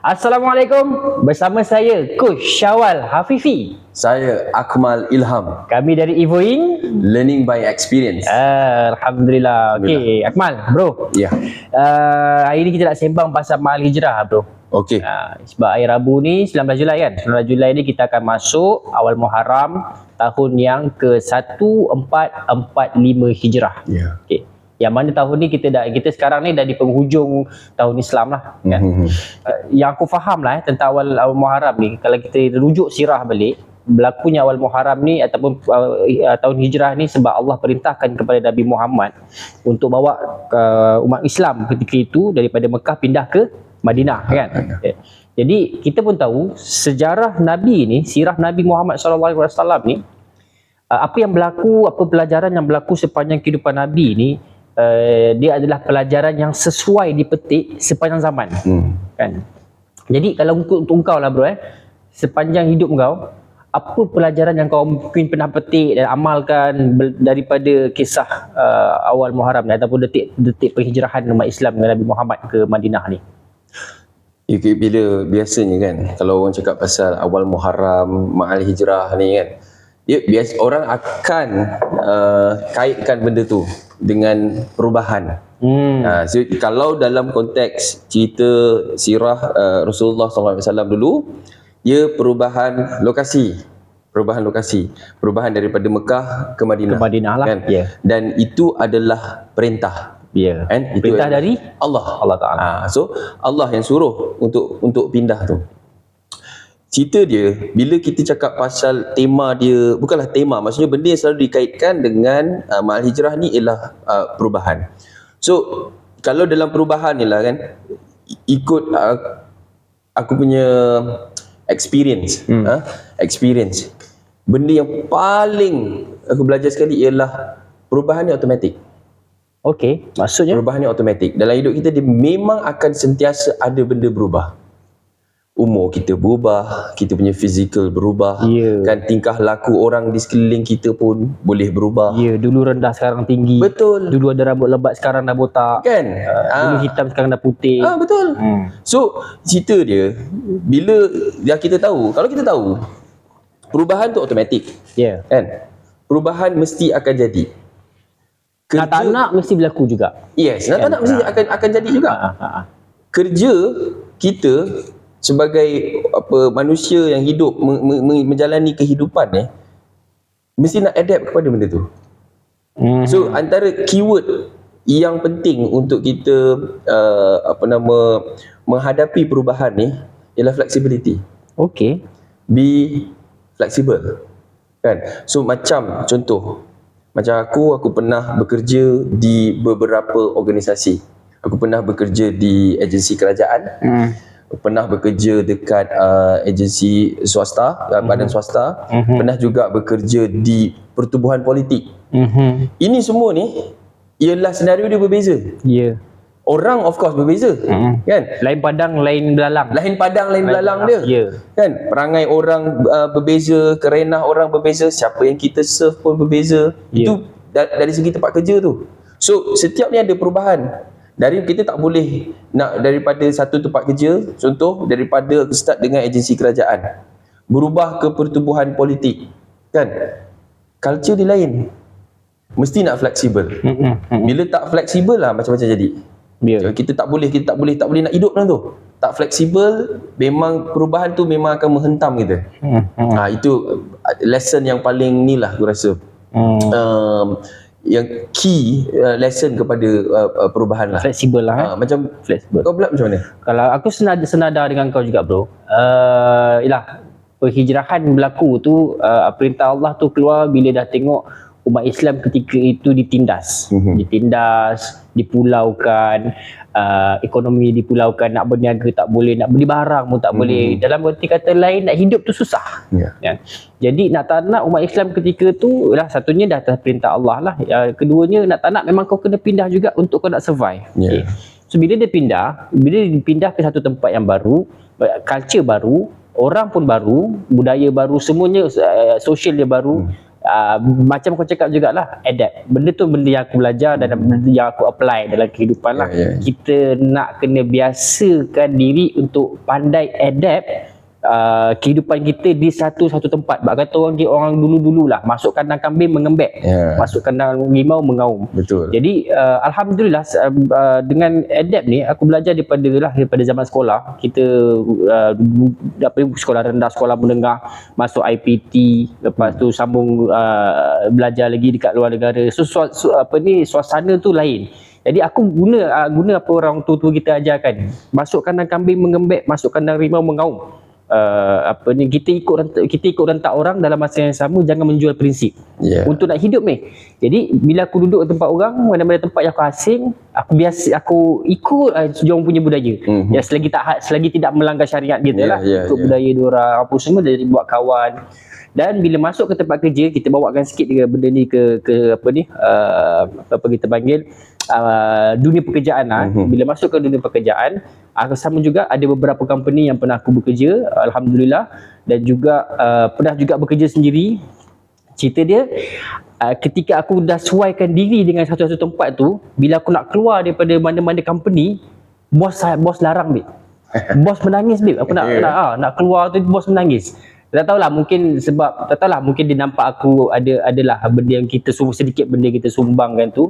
Assalamualaikum, bersama saya Coach Syawal Hafifi. Saya Akmal Ilham. Kami dari Evoing Learning by Experience. Alhamdulillah. Okey, Akmal, bro. Ya. Hari ni kita nak sembang pasal mahal hijrah, bro. Okey. Sebab hari Rabu ni 19 Julai kan. 19 Julai ni kita akan masuk awal Muharram tahun yang ke-1445 Hijrah. Ya. Okey. Yang mana tahun ni kita sekarang ni dah di penghujung tahun Islam lah kan. Yang aku faham lah tentang awal Muharram ni, kalau kita rujuk sirah balik, berlakunya awal Muharram ni ataupun tahun hijrah ni sebab Allah perintahkan kepada Nabi Muhammad untuk bawa umat Islam ketika itu daripada Mekah pindah ke Madinah kan. Jadi kita pun tahu sejarah Nabi ni, sirah Nabi Muhammad SAW ni, apa yang berlaku, apa pelajaran yang berlaku sepanjang kehidupan Nabi ni, dia adalah pelajaran yang sesuai dipetik sepanjang zaman kan. Jadi kalau untuk kau lah bro, sepanjang hidup kau, apa pelajaran yang kau mungkin pernah petik dan amalkan daripada kisah awal Muharram ni, ataupun detik penghijrahan umat Islam dengan Nabi Muhammad ke Madinah ni? Bila biasanya kan, kalau orang cakap pasal awal Muharram, mahal hijrah ni kan, biasa orang akan kaitkan benda tu dengan perubahan. So, kalau dalam konteks cerita sirah Rasulullah SAW dulu, ia perubahan lokasi, perubahan daripada Mekah ke Madinah. Ke Madinah lah kan? Dan itu adalah perintah. Kan? Perintah dari Allah Ta'ala. So Allah yang suruh untuk pindah tu. Cerita dia, bila kita cakap pasal tema dia, bukanlah tema, maksudnya benda yang selalu dikaitkan dengan mahal hijrah ni ialah perubahan. So kalau dalam perubahan ni lah kan, ikut aku punya experience, benda yang paling aku belajar sekali ialah perubahan ni automatik. Okey, maksudnya perubahan ni automatik. Dalam hidup kita dia memang akan sentiasa ada benda berubah. Umur kita berubah, kita punya fizikal berubah, kan, tingkah laku orang di sekeliling kita pun boleh berubah. Dulu rendah sekarang tinggi. Betul. Dulu ada rambut lebat sekarang dah botak. Kan? Dulu hitam sekarang dah putih. Betul. So, cerita dia, bila kita tahu, kalau kita tahu perubahan tu automatik. Kan? Perubahan mesti akan jadi. Nak tak nak mesti berlaku juga. Yes, nak tak nak mesti akan jadi juga. Kerja kita sebagai manusia yang hidup menjalani kehidupan mesti nak adapt kepada benda tu. So antara keyword yang penting untuk kita menghadapi perubahan ni ialah flexibility. Okey. Be flexible. Kan? So macam contoh, macam aku pernah bekerja di beberapa organisasi. Aku pernah bekerja di agensi kerajaan. Pernah bekerja dekat agensi swasta, badan swasta. Pernah juga bekerja di pertubuhan politik. Ini semua ni ialah senario dia berbeza. Orang of course berbeza, kan? Lain padang, lain belalang. Lain padang, lain belalang dia. Kan? Perangai orang berbeza, kerenah orang berbeza, siapa yang kita serve pun berbeza. Itu dari segi tempat kerja tu. So setiap ni ada perubahan. Kita tak boleh nak daripada satu tempat kerja, contoh daripada start dengan agensi kerajaan, berubah ke pertubuhan politik, kan? Culture dia lain. Mesti nak fleksibel. Bila tak fleksibel lah macam-macam jadi. Kita tak boleh nak hidup dalam tu. Tak fleksibel, memang perubahan tu memang akan menghentam kita. Itu lesson yang paling ni lah aku rasa. Yang key lesson kepada perubahan lah. Fleksibel lah. Macam fleksibel. Kau pula macam mana? Kalau aku senada dengan kau juga bro. Penghijrahan berlaku tu, perintah Allah tu keluar bila dah tengok umat Islam ketika itu ditindas. Dipulaukan, ekonomi dipulaukan, nak berniaga tak boleh, nak beli barang pun tak boleh. Dalam erti kata lain, nak hidup tu susah. Jadi nak tak nak umat Islam ketika tu lah, satunya dah atas perintah Allah lah. Keduanya nak tak nak memang kau kena pindah juga untuk kau nak survive. So bila dia pindah ke satu tempat yang baru, culture baru, orang pun baru, budaya baru, semuanya, sosial dia baru, macam kau cakap jugalah, adapt. Benda tu benda yang aku belajar dan benda yang aku apply dalam kehidupan lah. Kita nak kena biasakan diri untuk pandai adapt kehidupan kita di satu tempat. Bak kata orang dulu lah, masuk kandang kambing mengembek, masuk kandang rimau mengaum. Betul. Jadi alhamdulillah dengan adapt ni aku belajar daripada zaman sekolah. Kita sekolah rendah, sekolah menengah, masuk IPT, lepas tu sambung belajar lagi dekat luar negara. So suasana tu lain. Jadi aku guna apa orang tua kita ajarkan. Masuk kandang kambing mengembek, masuk kandang rimau mengaum. Kita ikut rentak orang dalam masa yang sama, jangan menjual prinsip untuk nak hidup ni. Jadi bila aku duduk di tempat orang, mana-mana tempat yang aku asing, aku ikut diorang punya budaya. Ya, selagi tidak melanggar syariat gitu lah, ikut budaya diorang apa semua, jadi buat kawan. Dan bila masuk ke tempat kerja, kita bawakan sikit benda ni ke apa kita panggil dunia pekerjaan lah. Bila masuk ke dunia pekerjaan, sama juga ada beberapa company yang pernah aku bekerja, alhamdulillah, dan juga pernah juga bekerja sendiri. Cerita dia, ketika aku dah sesuaikan diri dengan satu-satu tempat tu, bila aku nak keluar daripada mana-mana company, bos larang, babe. Bos menangis, babe. Aku nak keluar tu, bos menangis. Tak tahulah, mungkin dia nampak aku adalah benda yang kita sedikit benda kita sumbangkan tu.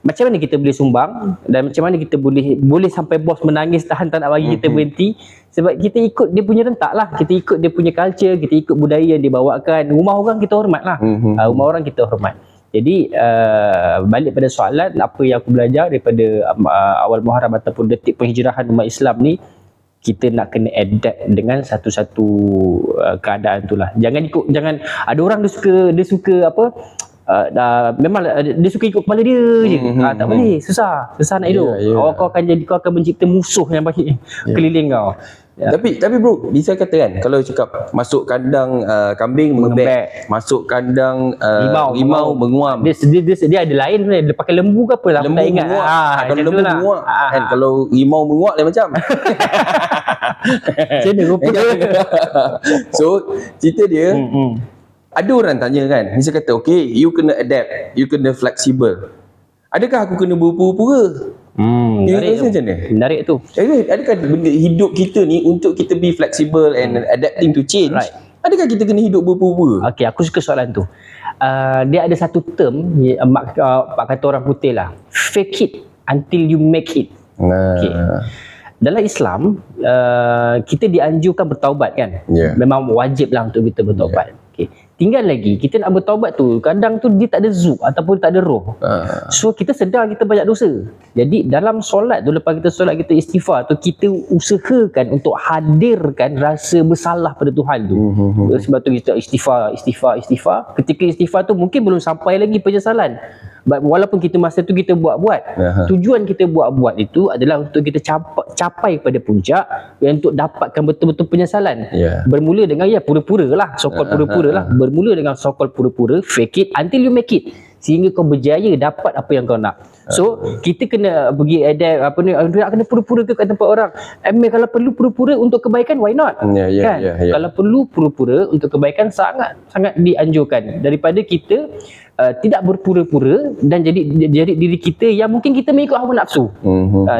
Macam mana kita boleh sumbang dan macam mana kita boleh sampai bos menangis tahan tak nak bagi kita berhenti, sebab kita ikut dia punya rentak lah, kita ikut dia punya culture, kita ikut budaya yang dia bawakan. Rumah orang kita hormat lah. Rumah orang kita hormat. Jadi balik pada soalan, apa yang aku belajar daripada awal Muharram ataupun detik penghijrahan umat Islam ni, kita nak kena adapt dengan satu-satu keadaan itulah. Jangan ada orang dia suka apa, memang dia suka ikut kepala dia je. Tak boleh, susah nak hidup. Kau akan mencipta musuh yang banyak keliling kau. Tapi bro, bisa kata kan, kalau cakap masuk kandang kambing mengembek, masuk kandang rimau menguam. Dia ada lain, dia pakai lembu ke apa lah, lembu tak ingat. Kalau lembu menguak kan, kalau rimau menguak lain macam. Macam mana rupa. So cerita dia, ada orang tanya kan, dia kata okay, you kena adapt, you kena flexible. Adakah aku kena berpura-pura? Menarik tu. Adakah benda hidup kita ni untuk kita be flexible and adapting to change? Adakah kita kena hidup berpura-pura? Okey, aku suka soalan tu. Dia ada satu term, mak kata orang putih lah, fake it until you make it. Okay. Dalam Islam, kita dianjurkan bertaubat kan. Memang wajib lah untuk kita bertaubat. Okay. Tinggal lagi, kita nak bertaubat tu, kadang tu dia tak ada zuk ataupun tak ada roh. So kita sedar kita banyak dosa. Jadi dalam solat tu, lepas kita solat, kita istighfar tu, kita usahakan untuk hadirkan rasa bersalah pada Tuhan tu. Sebab tu kita istighfar. Ketika istighfar tu mungkin belum sampai lagi penyesalan. Walaupun kita masa tu kita buat-buat, tujuan kita buat-buat itu adalah untuk kita capai pada puncak, untuk dapatkan betul-betul penyesalan. Bermula dengan pura-pura lah, so-called pura-pura lah. Bermula dengan so-called pura-pura, fake it until you make it, sehingga kau berjaya dapat apa yang kau nak. So kita kena pergi adapt nak kena pura-pura ke kat tempat orang. Kalau perlu pura-pura untuk kebaikan, why not? Kan? Kalau perlu pura-pura untuk kebaikan, sangat dianjurkan daripada kita tidak berpura-pura dan jadi diri kita yang mungkin kita mengikut hawa nafsu.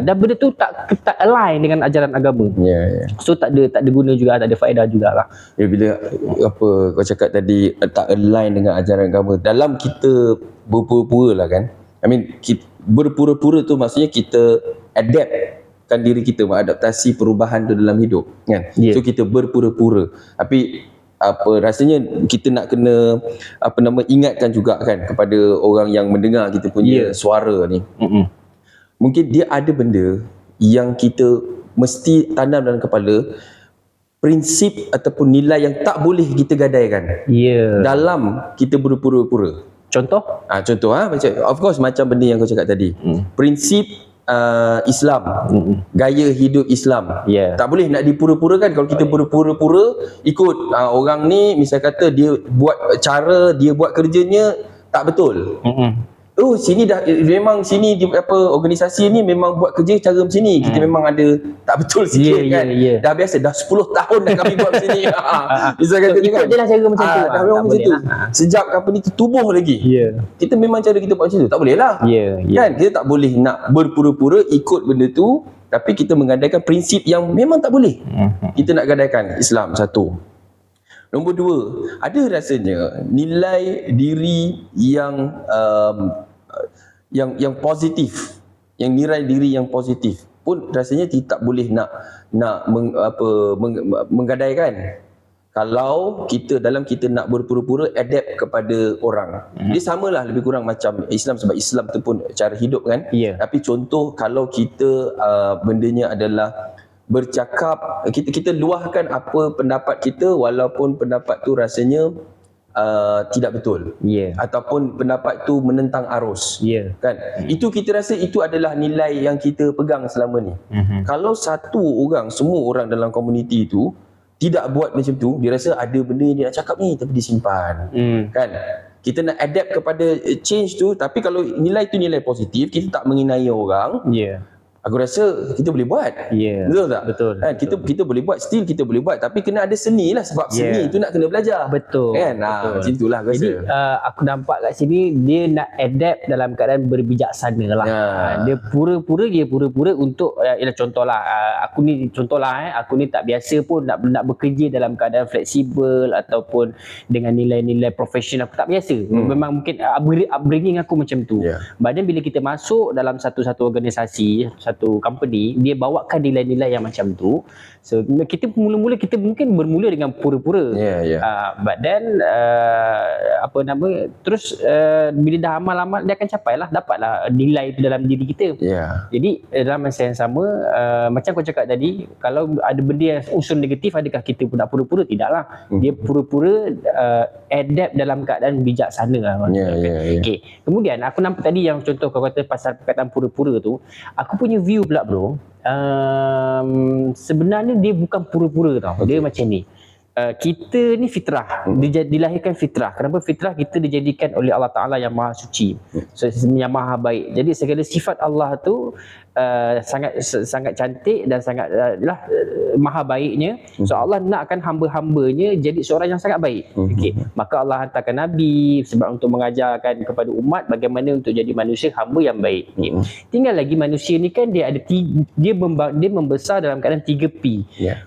Dan benda tu tak align dengan ajaran agama. So tak ada guna juga, tak ada faedah jugalah. Bila apa kau cakap tadi, tak align dengan ajaran agama, dalam kita berpura-pura lah kan, berpura-pura tu maksudnya kita adaptkan diri kita, mengadaptasi perubahan tu dalam hidup kan. So kita berpura-pura, tapi rasanya kita nak kena ingatkan juga kan kepada orang yang mendengar kita punya suara ni. Mungkin dia ada benda yang kita mesti tanam dalam kepala, prinsip ataupun nilai yang tak boleh kita gadaikan dalam kita berpura-pura. Contoh macam, of course, macam benda yang kau cakap tadi, prinsip Islam, gaya hidup Islam. Tak boleh nak dipura-purakan. Kalau kita berpura-pura ikut orang ni, misal kata dia buat kerjanya tak betul, oh sini dah memang sini di apa organisasi ni memang buat kerja cara macam ni. Kita memang ada tak betul sikit kan. Dah biasa dah 10 tahun dah kami buat macam ni. Bisa kata ikut kan. je lah cara macam tu. Dah memang macam tu. Sejak company tu tubuh lagi. Kita memang cara kita buat macam tu. Tak boleh lah. Kan kita tak boleh nak berpura-pura ikut benda tu, tapi kita menggadaikan prinsip yang memang tak boleh. Kita nak gadaikan Islam satu. Nombor dua, ada rasanya nilai diri yang positif, yang nilai diri yang positif pun rasanya kita tak boleh nak menggadaikan. Kalau kita nak berpura-pura adapt kepada orang. Dia samalah lebih kurang macam Islam, sebab Islam tu pun cara hidup kan. Tapi contoh kalau kita bendanya adalah bercakap, kita luahkan apa pendapat kita walaupun pendapat tu rasanya tidak betul, ataupun pendapat tu menentang arus, kan. Itu kita rasa itu adalah nilai yang kita pegang selama ni. Kalau satu orang, semua orang dalam komuniti tu tidak buat macam tu, dia rasa ada benda yang dia nak cakap ni tapi disimpan, kan. Kita nak adapt kepada change tu, tapi kalau nilai tu nilai positif, kita tak menginai orang, aku rasa kita boleh buat. Betul tak? Betul. Kan? Kita boleh buat, still kita boleh buat, tapi kena ada seni lah, sebab seni tu nak kena belajar. Betul. Kan? Macam itulah aku rasa. Jadi aku nampak kat sini dia nak adapt dalam keadaan berbijaksana lah. Dia pura-pura untuk contohlah aku ni tak biasa pun nak bekerja dalam keadaan fleksibel ataupun dengan nilai-nilai profesional. Aku tak biasa. Memang mungkin upbringing aku macam tu. But then bila kita masuk dalam satu organisasi, satu company, dia bawakan nilai-nilai yang macam tu. So kita mula-mula kita mungkin bermula dengan pura-pura. But then terus bila dah amal-amal, dia akan dapatlah nilai itu dalam diri kita. Jadi dalam masa yang sama, macam kau cakap tadi, kalau ada benda yang unsur negatif, adakah kita pun nak pura-pura? Tidaklah. Dia pura-pura adapt dalam keadaan bijaksana lah. Okay. Kemudian aku nampak tadi yang contoh kau kata pasal perkataan pura-pura tu, aku punya view pula bro, sebenarnya dia bukan pura-pura tau. Dia macam ni. Kita ni fitrah, dilahirkan fitrah. Kenapa fitrah? Kita dijadikan oleh Allah Ta'ala yang maha suci, yang maha baik. Jadi segala sifat Allah tu sangat cantik dan sangat maha baiknya. So Allah nakkan hamba-hambanya jadi seorang yang sangat baik. Maka Allah hantarkan Nabi sebab untuk mengajarkan kepada umat bagaimana untuk jadi manusia hamba yang baik. Tinggal lagi manusia ni kan dia ada dia membesar dalam keadaan 3P.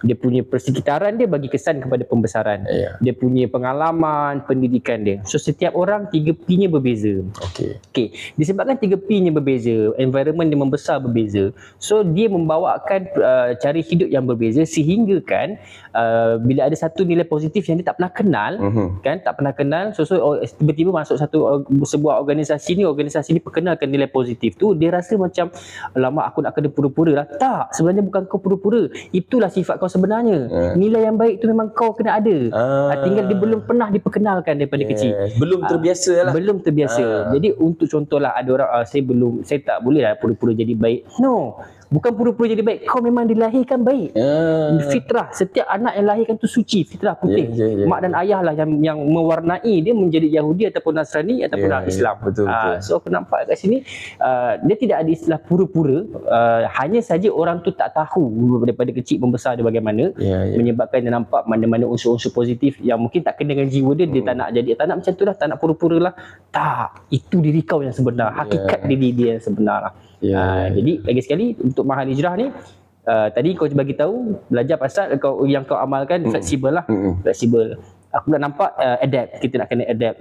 Dia punya persekitaran dia bagi kesan kepada pembesaran. Dia punya pengalaman, pendidikan dia. So setiap orang 3P-nya berbeza. Disebabkan 3P-nya berbeza, environment dia membesar berbeza. So dia membawakan cara hidup yang berbeza, sehingga kan bila ada satu nilai positif yang dia tak pernah kenal, kan, tak pernah kenal, so tiba-tiba masuk sebuah organisasi ni perkenalkan nilai positif tu, dia rasa macam lama aku nak kena pura-pura lah. Tak, sebenarnya bukan kau pura-pura, itulah sifat kau sebenarnya. Nilai yang baik tu memang kau kena ada. Tinggal dia belum pernah diperkenalkan daripada kecil. Belum terbiasa lah. Belum terbiasa. Jadi untuk contohlah, ada orang saya tak boleh lah pura-pura jadi baik. No, bukan pura-pura jadi baik. Kau memang dilahirkan baik. Fitrah, setiap anak yang lahirkan tu suci, fitrah putih. Mak dan ayah lah yang mewarnai dia menjadi Yahudi ataupun Nasrani ataupun Islam. Betul. So aku nampak kat sini dia tidak ada istilah pura-pura. Hanya saja orang tu tak tahu daripada kecil membesar dia bagaimana, menyebabkan dia nampak mana-mana unsur-unsur positif yang mungkin tak kena dengan jiwa dia. Dia tak nak jadi, tak nak macam tu lah, tak nak pura-pura lah. Tak, itu diri kau yang sebenar, hakikat diri dia yang sebenar lah. Jadi lagi sekali untuk mahal hijrah ni, tadi kau bagi tahu, belajar pasal yang kau amalkan fleksibel lah. Fleksibel. Aku nak nampak adapt, kita nak kena adapt.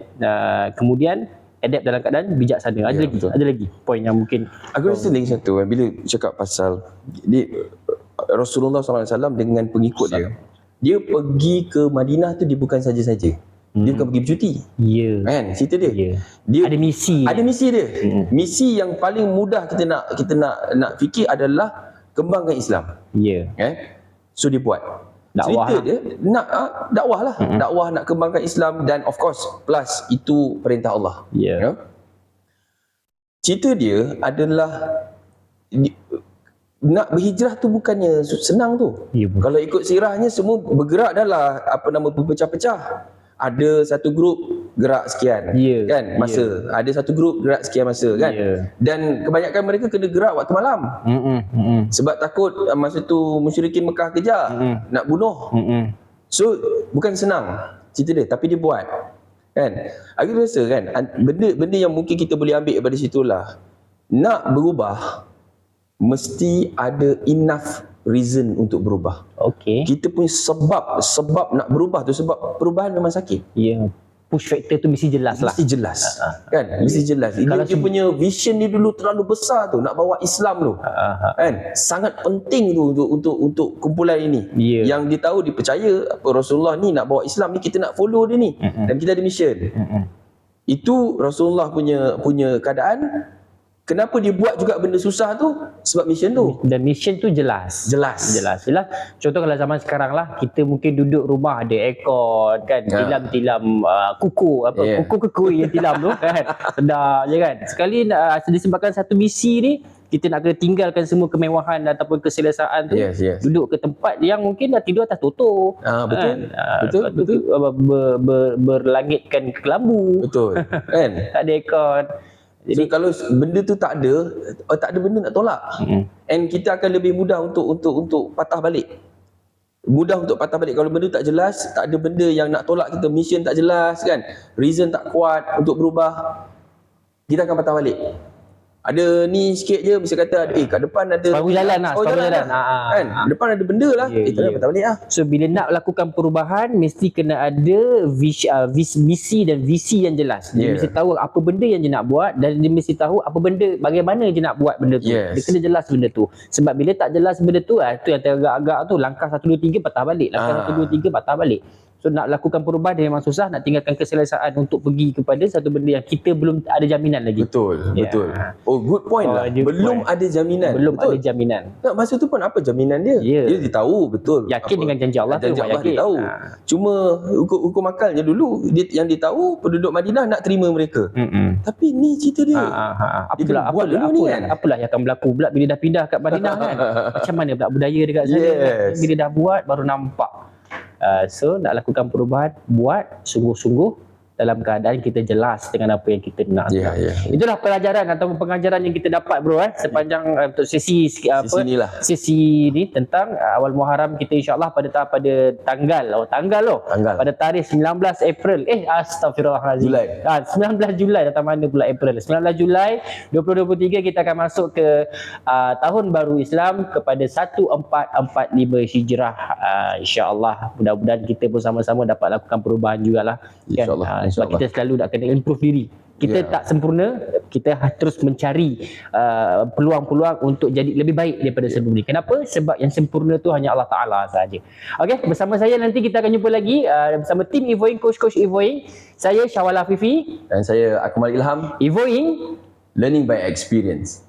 Kemudian adapt dalam keadaan bijaksana. Ada lagi poin yang mungkin aku rasa lagi satu, bila cakap pasal Rasulullah SAW dengan pengikut dia pergi ke Madinah tu, dia bukan saja-saja. Dia bukan pergi bercuti. Kan cerita dia. Dia ada misi. Ada misi dia. Misi yang paling mudah kita nak fikir adalah kembangkan Islam. Kan? So dia buat. Dakwah cerita dia nak dakwah lah. Dakwah nak kembangkan Islam, dan of course plus itu perintah Allah. Cerita dia adalah nak berhijrah tu bukannya senang tu. Kalau ikut sirahnya semua bergerak dah lah berpecah-pecah. Ada satu grup gerak sekian kan masa. Ada satu grup gerak sekian masa kan. Dan kebanyakan mereka kena gerak waktu malam. Sebab takut masa tu musyrikin Mekah kejar nak bunuh. So bukan senang cerita dia, tapi dia buat kan. Aku rasa kan benda yang mungkin kita boleh ambil daripada situlah, nak berubah mesti ada enough reason untuk berubah. Kita punya sebab nak berubah tu, sebab perubahan memang sakit. Push factor tu mesti jelas lah. Mesti jelas. Kan? Mesti jelas. Dia punya vision dia dulu terlalu besar tu, nak bawa Islam tu. Kan? Sangat penting tu untuk kumpulan ini. Yang dia tahu, dia percaya apa Rasulullah ni nak bawa Islam ni, kita nak follow dia ni. Dan kita ada mission. Itu Rasulullah punya keadaan. Kenapa dia buat juga benda susah tu? Sebab mission tu. Dan mission tu jelas. Contoh kalau zaman sekarang lah, kita mungkin duduk rumah ada aircon kan, tilam kuku kuku yang tilam tu kan. Sedap je kan. Sekali disebabkan satu misi ni, kita nak kena tinggalkan semua kemewahan ataupun keselesaan tu, duduk ke tempat yang mungkin dah tidur atas tutup. Betul. Berlangitkan kelambu. Betul. Kan? Tak ada aircon. Jadi kalau benda tu tak ada benda nak tolak. And kita akan lebih mudah untuk patah balik. Kalau benda tak jelas, tak ada benda yang nak tolak kita, mission tak jelas kan, reason tak kuat untuk berubah, kita akan patah balik. Ada ni sikit je, bisa kata kat depan ada separuh jalan lah. Kan? Depan ada benda lah. Tak patah balik lah. So bila nak lakukan perubahan, mesti kena ada misi dan visi yang jelas. Dia mesti tahu apa benda yang dia nak buat, dan dia mesti tahu apa benda, bagaimana dia nak buat benda tu. Dia kena jelas benda tu. Sebab bila tak jelas benda tu, tu yang teragak-agak tu, langkah 1, 2, 3 patah balik. Langkah 1, 2, 3 patah balik. So nak lakukan perubahan dia memang susah, nak tinggalkan keselesaan untuk pergi kepada satu benda yang kita belum ada jaminan lagi. Betul. Oh, good point lah. Belum ada jaminan. Ada jaminan. Masa tu pun apa jaminan dia? Dia tahu betul. Yakin dengan janji Allah. Janji Allah dia tahu. Cuma hukum akalnya dulu, yang dia tahu penduduk Madinah nak terima mereka. Tapi ni cerita dia. Apalah yang akan berlaku pula bila dah pindah kat Madinah kan. Macam mana pula budaya dekat sana. Bila dah buat baru nampak. So nak lakukan perubahan, buat sungguh-sungguh dalam keadaan kita jelas dengan apa yang kita nak. Itulah pelajaran atau pengajaran yang kita dapat bro sepanjang untuk sesi ni tentang awal Muharram kita, insya-Allah pada tanggal pada tarikh 19 April astagfirullahalazim. 19 Julai datang mana pula April. 19 Julai 2023 kita akan masuk ke tahun baru Islam kepada 1445 Hijrah. Insya-Allah mudah-mudahan kita bersama-sama dapat lakukan perubahan jugalah. Insya-Allah. Sebab kita selalu nak kena improve diri. Kita tak sempurna, kita terus mencari peluang-peluang untuk jadi lebih baik daripada sebelum ni. Kenapa? Sebab yang sempurna tu hanya Allah Ta'ala sahaja. Okey, bersama saya nanti kita akan jumpa lagi bersama tim Evoing, Coach Evoing. Saya Syawal Afifi. Dan saya Akmal Ilham. Evoing, Learning by Experience.